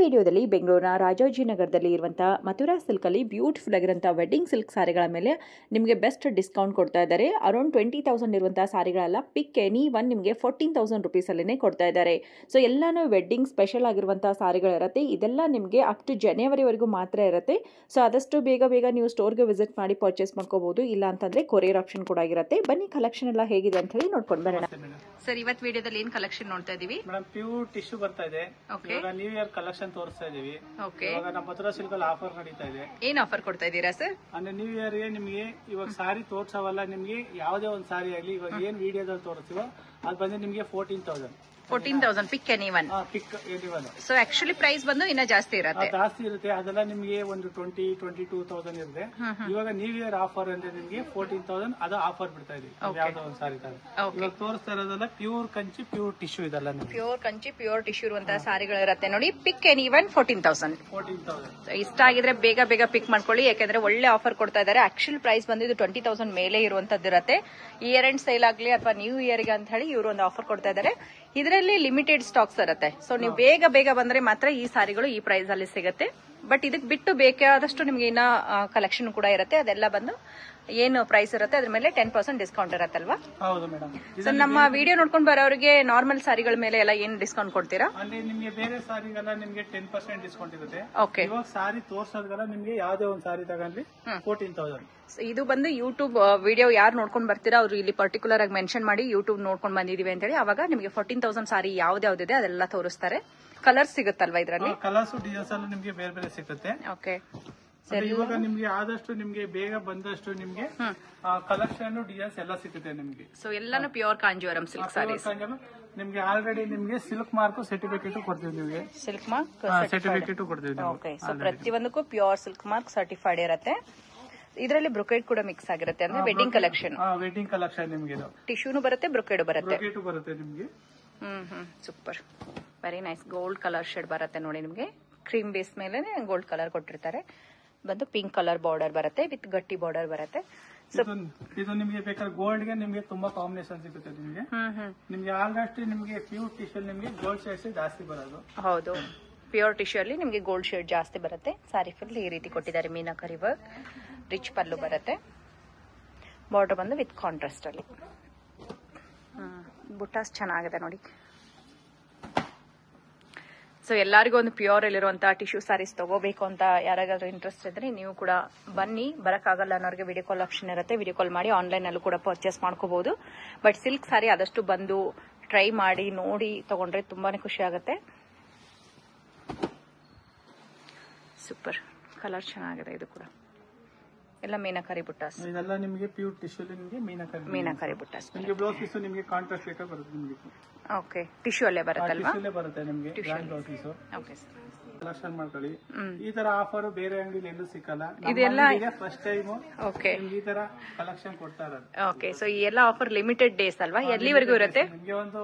ವಿಡಿಯೋದಲ್ಲಿ ಬೆಂಗಳೂರಿನ ರಾಜಾಜಿನಗರದಲ್ಲಿ ಇರುವಂತಹ ಮಥುರಾ ಸಿಲ್ಕ್ ಅಲ್ಲಿ ಬ್ಯೂಟಿಫುಲ್ ಆಗಿರುವಂತಹ ವೆಡ್ಡಿಂಗ್ ಸಿಲ್ಕ್ ಸಾರಿಗಳ ಮೇಲೆ ನಿಮಗೆ ಬೆಸ್ಟ್ ಡಿಸ್ಕೌಂಟ್ ಕೊಡ್ತಾ ಇದ್ದಾರೆ. ಅರೌಂಡ್ 20,000 ಇರುವಂತಹ ಸಾರಿಗಳೆಲ್ಲ ಪಿಕ್ ಎನಿ ಒನ್ ನಿಮಗೆ 14,000 ರುಪೀಸ್ ಅಲ್ಲಿನೇ ಕೊಡ್ತಾ ಇದ್ದಾರೆ. ಸೊ ಎಲ್ಲಾನು ವೆಡ್ಡಿಂಗ್ ಸ್ಪೆಷಲ್ ಆಗಿರುವಂತಹ ಸಾರಿಗಳಿರುತ್ತೆ. ಇದೆಲ್ಲ ನಿಮಗೆ ಅಪ್ ಟು ಜನವರಿವರೆಗೂ ಮಾತ್ರ ಇರುತ್ತೆ. ಸೊ ಆದಷ್ಟು ಬೇಗ ನೀವು ಸ್ಟೋರ್ಗೆ ವಿಸಿಟ್ ಮಾಡಿ ಪರ್ಚೇಸ್ ಮಾಡ್ಕೋಬಹುದು. ಇಲ್ಲ ಅಂತಂದ್ರೆ ಕೊರಿಯರ್ ಆಪ್ಷನ್ ಕೂಡ ಇರುತ್ತೆ. ಬನ್ನಿ ಕಲೆಕ್ಷನ್ ಎಲ್ಲ ಹೇಗಿದೆ ಅಂತ ಹೇಳಿ ನೋಡ್ಕೊಂಡು ಬರೋಣ. ಸರ್ ಇವತ್ತು ವಿಡಿಯೋದಲ್ಲಿ ಏನ್ ಕಲೆಕ್ಷನ್ ನೋಡ್ತಾ ಇದೀವಿ? ಮೇಡಮ್ ಪ್ಯೂರ್ ಟಿಶ್ಯೂ ಬರ್ತಾ ಇದೆ. ಇವಾಗ ನ್ಯೂ ಇಯರ್ ಕಲೆಕ್ಷನ್ ತೋರಿಸ್ತಾ ಇದೀವಿ. ಇವಾಗ ನಮ್ಮ ಮಥುರಾ ಸಿಲ್ಕ್ ಅಲ್ಲಿ ಆಫರ್ ನಡೀತಾ ಇದೆ. ಏನ್ ಆಫರ್ ಕೊಡ್ತಾ ಇದೀರಾ ಸರ್? ಅಂದ್ರೆ ನ್ಯೂ ಇಯರ್ ಗೆ ನಿಮಗೆ ಇವಾಗ ಸಾರಿ ತೋರ್ಸವಲ್ಲ, ನಿಮ್ಗೆ ಯಾವ್ದೇ ಒಂದು ಸಾರಿ ಆಗ್ಲಿ ಇವಾಗ ಏನ್ ವಿಡಿಯೋದಲ್ಲಿ ತೋರಿಸ್ತೀವೋ ಅದು ಬಂದು ನಿಮ್ಗೆ 14,000 pick any one. So actually price ಬಂದು ಇನ್ನ ಜಾಸ್ತಿ ಇರುತ್ತೆ. ಅದೆಲ್ಲ ನಿಮ್ಗೆ ಒಂದು 22,000 ಇರುತ್ತೆ. ಇವಾಗ ನ್ಯೂ ಇಯರ್ ಆಫರ್ ಅಂದ್ರೆ ನಿಮ್ಗೆ 14,000 ಅದು ಆಫರ್ ಬಿಡ್ತಾ ಇದೆ. ಯಾವ್ದೋ ಒಂದು ಸಾರಿ ಇವಾಗ ತೋರಿಸ್ತಾ ಇರೋದೆಲ್ಲ ಪ್ಯೂರ್ ಕಂಚಿ ಪ್ಯೂರ್ ಟಿಶ್ಯೂ ಇದೆಲ್ಲ. ಪ್ಯೂರ್ ಕಂಚಿ ಪ್ಯೂರ್ ಟಿಶ್ಯೂ ಇರುವಂತಹ ಸಾರಿಗಳು ಇರುತ್ತೆ ನೋಡಿ. ಪಿಕ್ ಎನಿ ಒನ್ 14,000. ಇಷ್ಟ ಆಗಿದ್ರೆ ಬೇಗ ಪಿಕ್ ಮಾಡ್ಕೊಳ್ಳಿ, ಯಾಕಂದ್ರೆ ಒಳ್ಳೆ ಆಫರ್ ಕೊಡ್ತಾ ಇದ್ದಾರೆ. ಆಕ್ಚುಲ್ ಪ್ರೈಸ್ ಬಂದು ಇದು 20,000 ಮೇಲೆ ಇರುವಂತದ್ದು ಇರುತ್ತೆ. ಇಯರ್ ಎಂಡ್ ಸೇಲ್ ಆಗ್ಲಿ ಅಥವಾ ನ್ಯೂ ಇಯರ್ ಗೆ ಅಂತ ಹೇಳಿ ಇವರು ಒಂದು ಆಫರ್ ಕೊಡ್ತಾ ಇದ್ದಾರೆ. ಇದರಲ್ಲಿ ಲಿಮಿಟೆಡ್ ಸ್ಟಾಕ್ಸ್ ಇರುತ್ತೆ. ಸೊ ನೀವು ಬೇಗ ಬಂದ್ರೆ ಮಾತ್ರ ಈ ಸಾರಿಗಳು ಈ ಪ್ರೈಸ್ ಅಲ್ಲಿ ಸಿಗುತ್ತೆ. ಬಟ್ ಇದಕ್ ಬಿಟ್ಟು ಬೇಕಾದಷ್ಟು ನಿಮ್ಗೆ ಇನ್ನ ಕಲೆಕ್ಷನ್ ಕೂಡ ಇರುತ್ತೆ. ಅದೆಲ್ಲ ಬಂದು ಏನು ಪ್ರೈಸ್ ಇರುತ್ತೆ ಅದ್ರ ಮೇಲೆ 10% ಡಿಸ್ಕೌಂಟ್ ಇರತ್ತಲ್ವಾ? ಹೌದು ಮೇಡಮ್. ಸೊ ನಮ್ಮ ವಿಡಿಯೋ ನೋಡ್ಕೊಂಡು ಬರೋರಿಗೆ ನಾರ್ಮಲ್ ಸಾರಿಗಳ ಮೇಲೆ ಎಲ್ಲ ಏನ್ ಡಿಸ್ಕೌಂಟ್ ಕೊಡ್ತೀರಾ? ಅಲ್ಲಿ ನಿಮ್ಗೆ ಬೇರೆ ಸಾರಿಗೆಲ್ಲ ನಿಮ್ಗೆ 10% ಡಿಸ್ಕೌಂಟ್ ಇರುತ್ತೆ. ಓಕೆ. ಇವಾಗ ಸಾರಿ ತೋರ್ಸೋದ್ಗೆಲ್ಲ ನಿಮ್ಗೆ ಯಾವ್ದೇ ಒಂದು ಸಾರಿ ತಗೊಂಡ್ಲಿ 14,000. ಇದು ಬಂದು ಯೂಟ್ಯೂಬ್ ವಿಡಿಯೋ ಯಾರು ನೋಡ್ಕೊಂಡು ಬರ್ತೀರಾ ಅವ್ರು ಇಲ್ಲಿ ಪರ್ಟಿಕ್ಯುಲರ್ ಆಗಿ ಮೆನ್ಷನ್ ಮಾಡಿ ಯೂಟ್ಯೂಬ್ ನೋಡ್ಕೊಂಡು ಬಂದಿದೀವಿ ಅಂತ ಹೇಳಿ ಅವಾಗ ನಿಮಗೆ 14,000 ಸಾರಿ ಯಾವ್ದಿದೆ ಅದೆಲ್ಲ ತೋರಿಸ್ತಾರೆ. ಕಲರ್ಸ್ ಸಿಗುತ್ತಲ್ವಾ ಇದ್ರಲ್ಲಿ? ಕಲರ್ಸ್ ಡಿಸೈನ್ಸ್ ಎಲ್ಲ ನಿಮ್ಗೆ ಬೇರೆ ಸಿಗುತ್ತೆ. ಓಕೆ. ಇವಾಗ ನಿಮ್ಗೆ ಆದಷ್ಟು ನಿಮ್ಗೆ ಬೇಗ ಬಂದಷ್ಟು ನಿಮ್ಗೆ ಕಲೆಕ್ಷನ್ ಡಿಸೈನ್ಸ್ ಎಲ್ಲ ಸಿಗುತ್ತೆ ನಿಮ್ಗೆ. ಸೊ ಎಲ್ಲಾನು ಪ್ಯೂರ್ ಕಾಂಜೀವರಂ ಸಿಲ್ಕ್ ಸಾರೀಸ್. ನಿಮ್ಗೆ ಆಲ್ರೆಡಿ ನಿಮ್ಗೆ ಸಿಲ್ಕ್ ಮಾರ್ಕ್ ಸರ್ಟಿಫಿಕೇಟ್ ಕೊಡ್ತೀವಿ. ನಿಮಗೆ ಸಿಲ್ಕ್ ಮಾರ್ಕ್ ಸರ್ಟಿಫಿಕೇಟ್ ಕೊಡ್ತೀವಿ. ಓಕೆ. ಸೊ ಪ್ರತಿಯೊಂದಕ್ಕೂ ಪ್ಯೂರ್ ಸಿಲ್ಕ್ ಮಾರ್ಕ್ ಸರ್ಟಿಫೈಡ್ ಇರುತ್ತೆ. ಇದರಲ್ಲಿ ಬ್ರೊಕೇಡ್ ಕೂಡ ಮಿಕ್ಸ್ ಆಗಿರುತ್ತೆ. ಅಂದ್ರೆ ವೆಡ್ಡಿಂಗ್ ಕಲೆಕ್ಷನ್. ವೆಡ್ಡಿಂಗ್ ಕಲೆಕ್ಷನ್ ನಿಮ್ಗೆ ಟಿಶ್ಯೂನು ಬರುತ್ತೆ, ಬ್ರೊಕೇಡ್ ಬರುತ್ತೆ. ನಿಮ್ಗೆ super, very nice. Gold colour shade ಬರುತ್ತೆ ನೋಡಿ. ನಿಮ್ಗೆ ಕ್ರೀಮ್ ಬೇಸ್ ಮೇಲೆ ಗೋಲ್ಡ್ ಕಲರ್ ಕೊಟ್ಟಿರ್ತಾರೆ. ಬಂದು ಪಿಂಕ್ ಕಲರ್ ಬಾರ್ಡರ್ ಬರುತ್ತೆ ವಿತ್ ಗಟ್ಟಿ ಬಾರ್ಡರ್ ಬರುತ್ತೆ. ಇದು ನಿಮ್ಗೆ ಬೇಕಾದ್ರೆ ಗೋಲ್ಡ್ ಗೆ ನಿಮ್ಗೆ ತುಂಬಾ ಕಾಂಬಿನೇಷನ್ ಸಿಗುತ್ತೆ. ನಿಮ್ಗೆ ಆಲ್ಮೋಸ್ಟ್ ನಿಮ್ಗೆ ಪ್ಯೂರ್ ಟಿಶ್ಯೂ ನಿಮ್ಗೆ ಗೋಲ್ಡ್ ಶೇಡ್ಸ್ ಜಾಸ್ತಿ ಬರೋದು. ಹೌದು, ಪ್ಯೂರ್ ಟಿಶ್ಯೂ ಅಲ್ಲಿ ನಿಮ್ಗೆ ಗೋಲ್ಡ್ ಶೇಡ್ ಜಾಸ್ತಿ ಬರುತ್ತೆ. ಸಾರಿ ಫುಲ್ ಈ ರೀತಿ ಕೊಟ್ಟಿದ್ದಾರೆ. ಮೀನಾಕರಿ ವರ್ಕ್, ರಿಚ್ ಪಲ್ಲು ಬರುತ್ತೆ. ಬಾರ್ಡರ್ ಬಂದು ವಿತ್ ಕಾಂಟ್ರಾಸ್ಟ್ ಅಲ್ಲಿ. ಬುಟ್ಟಾಸ್ ಚೆನ್ನಾಗಿದೆ ನೋಡಿ. ಸೊ ಎಲ್ಲರಿಗೂ ಒಂದು ಪ್ಯೂರ್ ಇಲ್ಲಿರುವಂತಹ ಟಿಶ್ಯೂ ಸಾರೀಸ್ ತಗೋಬೇಕು ಅಂತ ಯಾರಿಗಾದ್ರೂ ಇಂಟ್ರೆಸ್ಟ್ ಇದ್ರೆ ನೀವು ಕೂಡ ಬನ್ನಿ. ಬರಕ್ಕಾಗಲ್ಲ ಅನ್ನೋರಿಗೆ ವಿಡಿಯೋ ಕಾಲ್ ಆಪ್ಷನ್ ಇರುತ್ತೆ. ವಿಡಿಯೋ ಕಾಲ್ ಮಾಡಿ ಆನ್ಲೈನ್ ಅಲ್ಲೂ ಕೂಡ ಪರ್ಚೇಸ್ ಮಾಡ್ಕೋಬಹುದು. ಬಟ್ ಸಿಲ್ಕ್ ಸಾರಿ ಆದಷ್ಟು ಬಂದು ಟ್ರೈ ಮಾಡಿ ನೋಡಿ ತಗೊಂಡ್ರೆ ತುಂಬಾನೇ ಖುಷಿ ಆಗುತ್ತೆ. ಸೂಪರ್ ಕಲರ್ ಚೆನ್ನಾಗಿದೆ. ಇದು ಕೂಡ ಎಲ್ಲ ಮೀನಾಕರಿ ಬುಟ್ಟಾಸ್. ಇದೆಲ್ಲ ನಿಮಗೆ ಪ್ಯೂರ್ ಟಿಶ್ಯೂ ನಿಮಗೆ ಮೀನಾಕರಿ ಬುಟ್ಟಾಸ್. ನಿಮಗೆ ಬ್ಲೌಸ್ ಪೀಸ್ ನಿಮಗೆ ಕಾಂಟ್ರಾಸ್ಟ್ ಬೇಕಾ ಬರುತ್ತೆ ನಿಮಗೆ. ಓಕೆ. ಟಿಶ್ಯೂ ಅಲ್ಲೇ ಬರುತ್ತಲ್ವಾ? ಟಿಶ್ಯೂ ಅಲ್ಲೇ ಬರುತ್ತೆ ನಿಮಗೆ grand blouse piece. Okay. Collection ಮಾಡ್ಕೊಳ್ಳಿ. ಈ ತರ ಆಫರ್ ಬೇರೆ ಅಂಗಡಿಲಿ ಎಲ್ಲೂ ಸಿಕ್ಕಲ್ಲ. ಇದೆಲ್ಲ ಫಸ್ಟ್ ಟೈಮ್ ಓಕೆ ಈ ತರ ಕಲೆಕ್ಷನ್ ಕೊಡ್ತಾ ಇರೋದು. ಓಕೆ. ಸೊ ಈ ಎಲ್ಲ ಆಫರ್ ಲಿಮಿಟೆಡ್ ಡೇಸ್ ಅಲ್ವಾ? ಎಲ್ಲಿವರೆಗೂ ಇರುತ್ತೆ? ನಿಮಗೆ ಒಂದು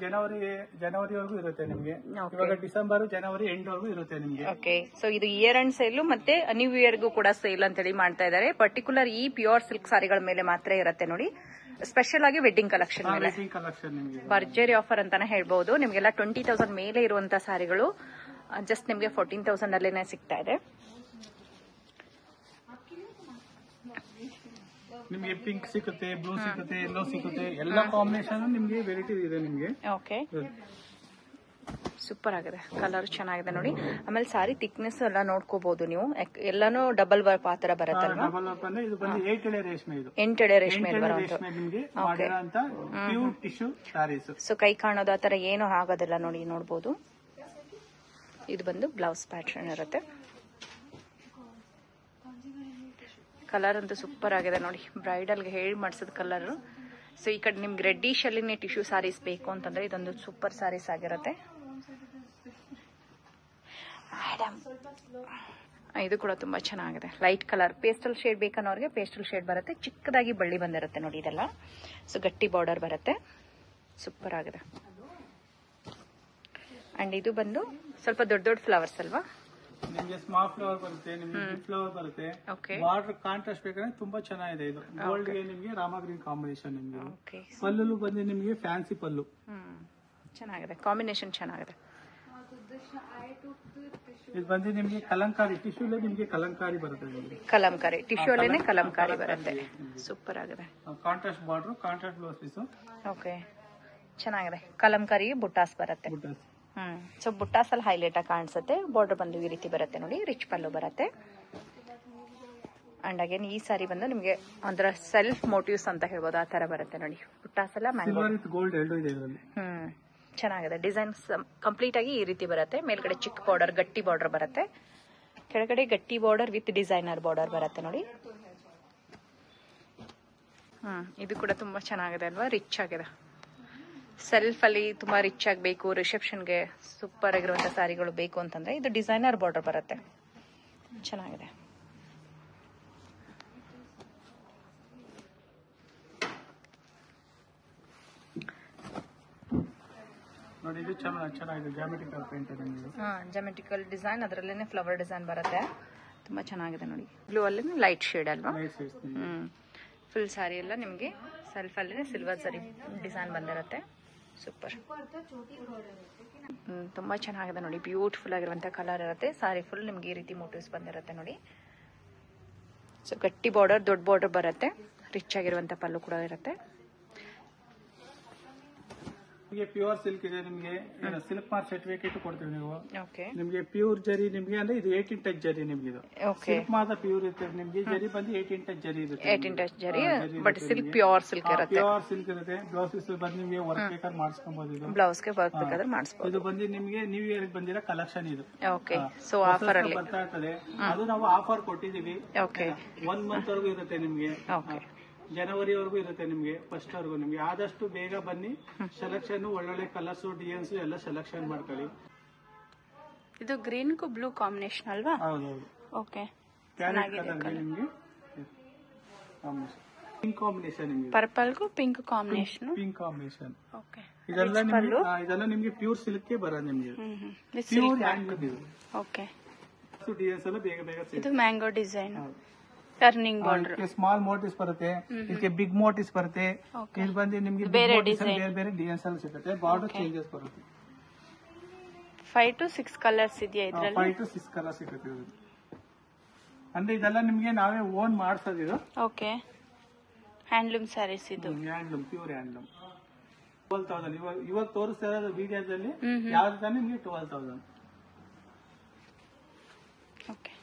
ಜನವರಿವರೆಗೂ ಇರುತ್ತೆ ನಿಮಗೆ. ಇವಾಗ ಡಿಸೆಂಬರ್ ಜನವರಿ ಎಂಡ್ ವರೆಗೂ ಇರುತ್ತೆ ನಿಮಗೆ. ಓಕೆ. ಸೊ ಇದು ಇಯರ್ ಎಂಡ್ ಸೇಲ್ ಮತ್ತೆ ನ್ಯೂ ಇಯರ್ಗೂ ಕೂಡ ಸೇಲ್ ಅಂತ ಹೇಳಿ ಮಾಡ್ತಾ ಇದ್ದಾರೆ. ಪರ್ಟಿಕ್ಯುಲರ್ ಈ ಪ್ಯೂರ್ ಸಿಲ್ಕ್ ಸಾರಿಗಳ ಮೇಲೆ ಮಾತ್ರ ಇರುತ್ತೆ ನೋಡಿ. ಸ್ಪೆಷಲ್ ಆಗಿ ವೆಡ್ಡಿಂಗ್ ಕಲೆಕ್ಷನ್ ಮೇಲೆ ಭರ್ಜರಿ ಆಫರ್ ಅಂತಾನೆ ಹೇಳ್ಬಹುದು. ನಿಮ್ಗೆಲ್ಲ 20,000 ಮೇಲೆ ಇರುವಂತಹ ಸಾರಿಗಳು ಜಸ್ಟ್ ನಿಮ್ಗೆ 14,000 ಅಲ್ಲೇನೆ ಸಿಗ್ತಾ ಇದೆ. ನಿಮ್ಗೆ ಪಿಂಕ್ ಸಿಗುತ್ತೆ, ಬ್ಲೂ ಸಿಗುತ್ತೆ, ಯೆಲ್ಲೋ ಸಿಗುತ್ತೆ. ಎಲ್ಲ ಕಾಂಬಿನೇಷನ್ ನಿಮ್ಗೆ ವೆರೈಟಿ ಇದೆ ನಿಮ್ಗೆ. ಓಕೆ. ಸೂಪರ್ ಆಗಿದೆ. ಕಲರ್ ಚೆನ್ನಾಗಿದೆ ನೋಡಿ. ಆಮೇಲೆ ಸಾರಿ ಥಿಕ್ನೆಸ್ ಎಲ್ಲ ನೋಡ್ಕೋಬಹುದು ನೀವು. ಎಲ್ಲಾನು ಡಬಲ್ ವರ್ಕ್ ಆ ತರ ಬರುತ್ತಲ್ವಾ? ಇದು ಬಂದು 8 ಎಳೆ ರೇಷ್ಮೆ. ಇದು 8 ಎಳೆ ರೇಷ್ಮೆ ನಿಮ್ಗೆ ಮಾಡಿರೋಂತ ಪ್ಯೂರ್ ಟಿಶ್ಯೂ ಸಾರೀಸ್. ಸೊ ಕೈ ಕಾಣೋದು ಆ ತರ ಏನು ಆಗೋದಿಲ್ಲ ನೋಡಿ, ನೋಡಬಹುದು. ಇದು ಬಂದು ಬ್ಲೌಸ್ ಪ್ಯಾಟರ್ನ್ ಇರುತ್ತೆ. ಕಲರ್ ಅಂತೂ ಸೂಪರ್ ಆಗಿದೆ ನೋಡಿ. ಬ್ರೈಡಲ್ಗೆ ಹೇಳಿ ಮಾಡಿಸಿದ ಕಲರ್. ಸೊ ಈ ಕಡೆ ನಿಮ್ಗೆ ರೆಡ್ಡಿಶ್ ಅಲ್ಲಿ ಟಿಶ್ಯೂ ಸಾರೀಸ್ ಬೇಕು ಅಂತಂದ್ರೆ ಇದೊಂದು ಸೂಪರ್ ಸಾರೀಸ್ ಆಗಿರುತ್ತೆ. ಇದು ಕೂಡ ತುಂಬಾ ಚೆನ್ನಾಗಿದೆ. ಲೈಟ್ ಕಲರ್ ಪೇಸ್ಟಲ್ ಶೇಡ್ ಬೇಕನ್ನೋರಿಗೆ ಪೇಸ್ಟಲ್ ಶೇಡ್ ಬರುತ್ತೆ. ಚಿಕ್ಕದಾಗಿ ಬಳ್ಳಿ ಬಂದಿರುತ್ತೆ ನೋಡಿ ಇದೆಲ್ಲ. ಸೊ ಗಟ್ಟಿ ಬಾರ್ಡರ್ ಬರುತ್ತೆ. ಸೂಪರ್ ಆಗಿದೆ. ಅಂಡ್ ಇದು ಬಂದು ಸ್ವಲ್ಪ ದೊಡ್ಡ ಫ್ಲವರ್ಸ್ ಅಲ್ವಾ? ನಿಮಗೆ ಸ್ಮಾಲ್ ಫ್ಲವರ್ ಬರುತ್ತೆ, ನಿಮಗೆ ಬಿಗ್ ಫ್ಲವರ್ ಬರುತ್ತೆ. ಬಾರ್ಡರ್ ಕಾಂಟ್ರಾಸ್ಟ್ ಬೇಕಾದ್ರೆ ತುಂಬಾ ಚೆನ್ನಾಗಿದೆ. ಇದು ಗೋಲ್ಡ್ ಗೆ ನಿಮಗೆ ರಾಮ ಗ್ರೀನ್ ಕಾಂಬಿನೇಷನ್. ನಿಮಗೆ ಪಲ್ಲು ಬಂದು ನಿಮಗೆ ಫ್ಯಾನ್ಸಿ ಪಲ್ಲು ಚೆನ್ನಾಗಿದೆ. ಕಾಂಬಿನೇಷನ್ ಚೆನ್ನಾಗಿದೆ. ಇದು ಬಂದು ನಿಮ್ಗೆ ಕಲಂಕಾರಿ ಟಿಶ್ಯೂಲೆ ನಿಮ್ಗೆ ಕಲಂಕಾರಿ ಬರುತ್ತೆ ನಿಮ್ಗೆ. ಕಲಂಕಾರಿ ಟಿಶ್ಯೂ ಅಲ್ಲೇನೆ ಕಲಂಕಾರಿ ಬರುತ್ತೆ. ಸೂಪರ್ ಆಗಿದೆ. Contrast border, contrast blouse piece. Okay, ಚೆನ್ನಾಗಿದೆ. ಕಲಂಕಾರಿ ಬುಟ್ಟಾಸ್ ಬರುತ್ತೆ. ಸೊ ಬುಟ್ಟಾಸ್ ಅಲ್ಲಿ ಹೈಲೈಟ್ ಆಗಿ ಕಾಣಿಸುತ್ತೆ. ಬಾರ್ಡರ್ ಬಂದು ಈ ರೀತಿ ಬರುತ್ತೆ ನೋಡಿ, ರಿಚ್ ಪಲ್ಲು ಬರುತ್ತೆ. ಅಂಡ್ ಅಗೇನ್ ಈ ಸಾರಿ ಬಂದು ನಿಮಗೆ ಒಂಥರ ಸೆಲ್ಫ್ ಮೋಟಿವ್ಸ್ ಅಂತ ಹೇಳ್ಬೋದು, ಆ ತರ ಬರುತ್ತೆ ನೋಡಿ. ಬುಟ್ಟಾಸ್ ಎಲ್ಲ ಮ್ಯಾಂಗೋ ಗೋಲ್ಡ್ ಎರಡು ಇದೆ ಇದರಲ್ಲಿ. ಚೆನ್ನಾಗಿದೆ. ಡಿಸೈನ್ಸ್ ಕಂಪ್ಲೀಟ್ ಆಗಿ ಈ ರೀತಿ ಬರುತ್ತೆ. ಮೇಲ್ಗಡೆ ಚಿಕ್ಕ ಬಾರ್ಡರ್, ಗಟ್ಟಿ ಬಾರ್ಡರ್ ಬರುತ್ತೆ. ಕೆಳಗಡೆ ಗಟ್ಟಿ ಬಾರ್ಡರ್ ವಿತ್ ಡಿಸೈನರ್ ಬಾರ್ಡರ್ ಬರುತ್ತೆ ನೋಡಿ. ಇದು ಕೂಡ ತುಂಬಾ ಚೆನ್ನಾಗಿದೆ ಅಲ್ವಾ, ರಿಚ್ ಆಗಿದೆ. ಸೆಲ್ಫ್ ಅಲ್ಲಿ ತುಂಬಾ ರಿಚ್ ಆಗಬೇಕು, ರಿಸೆಪ್ಷನ್ಗೆ ಸೂಪರ್ ಆಗಿರುವಂತ ಸಾರಿಗಳು ಬೇಕು ಅಂತಂದ್ರೆ ಇದು ಡಿಸೈನರ್ ಬಾರ್ಡರ್ ಬರುತ್ತೆ. ಚೆನ್ನಾಗಿದೆ. ನೋಡಿ ಇದು ಚೆನ್ನಾಗಿದೆ, ಜಾಮೆಟ್ರಿಕಲ್ ಪೇಂಟ್ ಇದೆ ನಿಮಗೆ. ಜಾಮೆಟ್ರಿಕಲ್ ಡಿಸೈನ್, ಅದರಲ್ಲೇನೆ ಫ್ಲವರ್ ಡಿಸೈನ್ ಬರುತ್ತೆ. ತುಂಬಾ ಚೆನ್ನಾಗಿದೆ ನೋಡಿ. ಬ್ಲೂ ಅಲ್ಲಿ ಲೈಟ್ ಶೇಡ್ ಅಲ್ವಾ. ಫುಲ್ ಸಾರಿ ಎಲ್ಲ ನಿಮಗೆ ಸೆಲ್ಫ್ ಅಲ್ಲಿ ಸಿಲ್ವರ್ ಸರಿ ಡಿಸೈನ್ ಬಂದಿರುತ್ತೆ. ಸೂಪರ್. ತುಂಬಾ ಚೆನ್ನಾಗಿದೆ ನೋಡಿ. ಬ್ಯೂಟಿಫುಲ್ ಆಗಿರುವಂತ ಕಲರ್ ಇರುತ್ತೆ. ಸಾರಿ ಫುಲ್ ನಿಮ್ಗೆ ಈ ರೀತಿ ಮೋಟಿವ್ಸ್ ಬಂದಿರುತ್ತೆ ನೋಡಿ. ಸೊ ಗಟ್ಟಿ ಬಾರ್ಡರ್, ದೊಡ್ಡ ಬಾರ್ಡರ್ ಬರುತ್ತೆ. ರಿಚ್ ಆಗಿರುವಂತ ಪಲ್ಲು ಕೂಡ ಇರುತ್ತೆ. ನಿಮಗೆ ಪ್ಯೂರ್ ಸಿಲ್ಕ್ ಇದೆ. ನಿಮಗೆ ಸಿಲ್ಕ್ ಮಾರ್ಕ್ ಸರ್ಟಿಫಿಕೇಟ್ ಕೊಡ್ತೀವಿ ನೀವು. ಓಕೆ. ನಿಮಗೆ ಪ್ಯೂರ್ ಜರಿ ನಿಮಗೆ ಅಂದ್ರೆ ಇದು 18 ಟಚ್ ಜರಿ ನಿಮ್ಗೆ ಇದು. ಸಿಲ್ಕ್ ಮಾತ್ರ ಪ್ಯೂರ್ ಇರುತ್ತೆ ನಿಮ್ಗೆ. ಜರಿ ಬಂದು 18 ಟಚ್ ಜರಿ ಇರುತ್ತೆ. 18 ಟಚ್ ಜರಿ, ಬಟ್ ಸಿಲ್ಕ್ ಪ್ಯೂರ್ ಸಿಲ್ಕ್ ಇರುತ್ತೆ. ಪ್ಯೂರ್ ಸಿಲ್ಕ್ ಇರುತ್ತೆ. ಬ್ಲೌಸ್ ಪೀಸ್ ಬಂದು ನಿಮಗೆ ವರ್ಕ್ ಬೇಕಾದ್ರೆ ಮಾಡಿಸ್ಕೊಬಹುದು. ಇದು ಬ್ಲೌಸ್ಗೆ ವರ್ಕ್ ಬೇಕಾದ್ರೆ ಮಾಡಿಸ್ಬೋದು. ಇದು ಬಂದು ನಿಮಗೆ ನ್ಯೂ ಇಯರ್ ಬಂದಿರೋ ಕಲೆಕ್ಷನ್ ಇದು. ಓಕೆ. ಸೊ ಆಫರ್ ಅಲ್ಲಿ ಬರ್ತಾ ಇರ್ತದೆ. ಅದು ನಾವು ಆಫರ್ ಕೊಟ್ಟಿದೀವಿ. ಓಕೆ. 1 ಮಂತ್ ವರೆಗೂ ಇರುತ್ತೆ ನಿಮ್ಗೆ. ಓಕೆ. ಜನವರಿವರೆಗೂ ಇರುತ್ತೆ ನಿಮ್ಗೆ. ಫಸ್ಟ್ ವರೆಗೂ ನಿಮ್ಗೆ ಆದಷ್ಟು ಬೇಗ ಬನ್ನಿ. ಸೆಲೆಕ್ಷನ್ ಒಳ್ಳೊಳ್ಳೆ ಕಲರ್ಸ್, ಡಿಸೈನ್ಸ್ ಎಲ್ಲ ಸೆಲೆಕ್ಷನ್ ಮಾಡ್ಕೊಳ್ಳಿ. ಇದು ಗ್ರೀನ್ ಗೂ ಬ್ಲೂ ಕಾಂಬಿನೇಷನ್ ಅಲ್ವಾ? ಹೌದೌದು. ಓಕೆ. ನಿಮ್ಗೆ ಪಿಂಕ್ ಕಾಂಬಿನೇಷನ್ ನಿಮ್ಗೆ. ಪರ್ಪಲ್ ಗೂ pink combination. Pink combination. Okay. ಇದೆಲ್ಲ ನಿಮ್ಗೆ ಪ್ಯೂರ್ ಸಿಲ್ಕ್ ಬರೋದು ನಿಮ್ಗೆ. ಪ್ಯೂರ್ ಹ್ಯಾಂಡ್ಲೂಮ್ ಇದು. ಓಕೆ. ಡಿಸೈನ್ಸ್ ಎಲ್ಲ ಬೇಗ ಬೇಗ ಇದು mango design, turning border, small motives ಬರುತ್ತೆ. ಇದಕ್ಕೆ ಬಿಗ್ ಮೋಟಿವ್ಸ್ ಬರುತ್ತೆ. ಇದು ಬಂದು ನಿಮ್ಗೆ ಬೇರೆ ಬೇರೆ ಡಿಸೈನ್ಸ್ ಎಲ್ಲ ಸಿಗುತ್ತೆ. ಬಾರ್ಡರ್ ಚೇಂಜಸ್ ಬರುತ್ತೆ. 5 to 6 ಕಲರ್ಸ್ ಇದೆಯಾ ಇದರಲ್ಲಿ? 5 to 6 ಕಲರ್ಸ್ ಸಿಗುತ್ತೆ. ಅಂದ್ರೆ ಇದೆಲ್ಲ ನಿಮ್ಗೆ ನಾವೇ ಓನ್ ಮಾಡ್ಸೋದು ಇದು. ಓಕೆ. ಹ್ಯಾಂಡ್ಲೂಮ್ ಸ್ಯಾರೀಸ್ ಇದು. Handloom, pure handloom. 12,000 ಇವಾಗ ತೋರಿಸ್ತಾ ಇರೋದು ವಿಡಿಯೋದಲ್ಲಿ ಯಾವ್ದು ತಾನೆ ನಿಮ್ಗೆ 12,000. ಓಕೆ.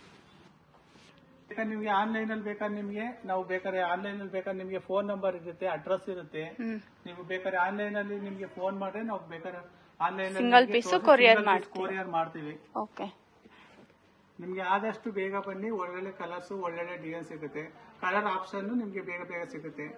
ನಿಮ್ಗೆ ಆನ್ಲೈನ್ ಅಲ್ಲಿ ಬೇಕಾದ್ರೆ ನಿಮ್ಗೆ ನಾವು ಬೇಕಾದ್ರೆ ಆನ್ಲೈನ್ ಅಲ್ಲಿ ಬೇಕಾದ್ರೆ ನಿಮ್ಗೆ ಫೋನ್ ನಂಬರ್ ಇರುತ್ತೆ, ಅಡ್ರೆಸ್ ಇರುತ್ತೆ. ನೀವು ಬೇಕಾದ್ರೆ ಆನ್ಲೈನ್ ಅಲ್ಲಿ ನಿಮ್ಗೆ ಫೋನ್ ಮಾಡ್ರೆ ನಾವು ಬೇಕಾದ್ರೆ ಆನ್ಲೈನ್ ಸಿಂಗಲ್ ಪೀಸ್ ಕೊರಿಯರ್ ಮಾಡ್ತೀವಿ. ಓಕೆ. ನಿಮ್ಗೆ ಆದಷ್ಟು ಬೇಗ ಬನ್ನಿ. ಒಳ್ಳೊಳ್ಳೆ ಕಲರ್ಸ್, ಒಳ್ಳೊಳ್ಳೆ ಡಿಸೈನ್ ಸಿಗುತ್ತೆ. ಕಲರ್ ಆಪ್ಷನ್ ನಿಮ್ಗೆ ಬೇಗ ಬೇಗ ಸಿಗುತ್ತೆ.